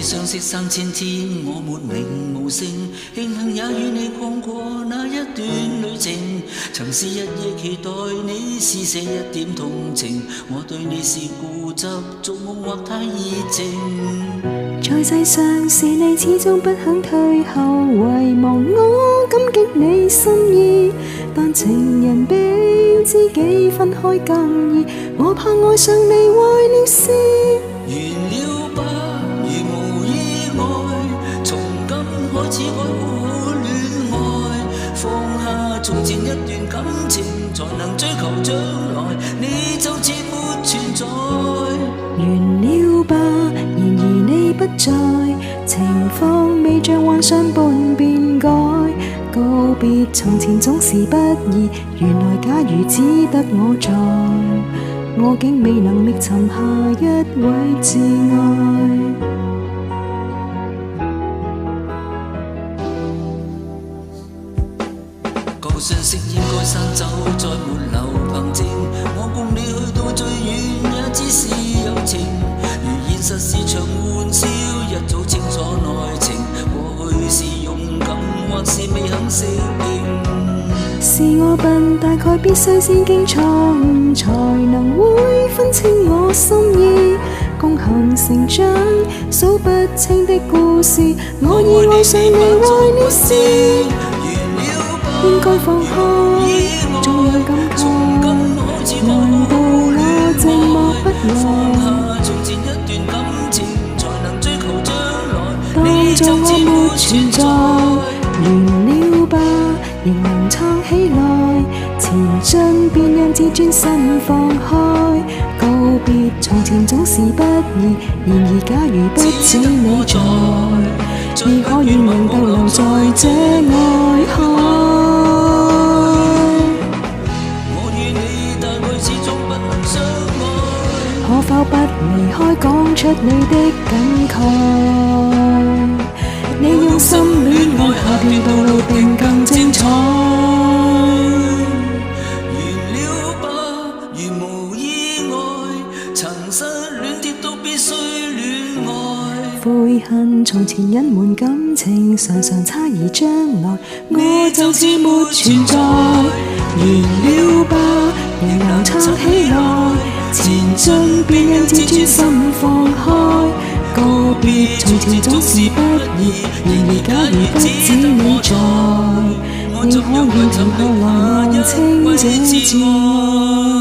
相識3000天，我沒名無姓，慶幸也與你逛過那一段旅程。曾是日夜期待你施捨一點同情，我對你是固執，做夢或太熱情。在世上是你始終不肯退後，遺忘我感激你心意，但情人比知己分開更易，我怕愛上你壞了事。完了吧，如無意外，從今開始該好好戀愛，放下從前一段感情，才能追求將來，你就似沒存在。完了吧，然而你不在，情況未像幻想般變改，告別從前總是不易，原來假如只得我在，我竟未能覓尋下一位摯愛。舊信息應該刪走，再沒留憑證，我共你去到最遠也只是友情，如現實是場玩笑，一早清楚內情，過去是勇敢或是未肯適應。是我笨，大概必須先經錯誤，才能會分清我心意。共行成長，數不清的故事，我已愛上你壞了事。應該放開，總有感慨，難道我寂寞不來？當作我沒存在，完了吧，仍能撐起來，前進便讓自尊心放開。告別從前總是不易，然而假如不只你在，你可願能逗留在這愛海？可否不離開，講出你的感慨？你用心戀愛，下段道路定更精彩。完了吧，如無意外，曾失戀貼都必須戀愛。悔恨從前隱瞞感情，常常猜疑將來，我就似沒存在。完了吧，仍能撐起來，前進便讓自尊心放開。告別從前總是不易，然而假如不只你在，你可願停下來望清這摯愛？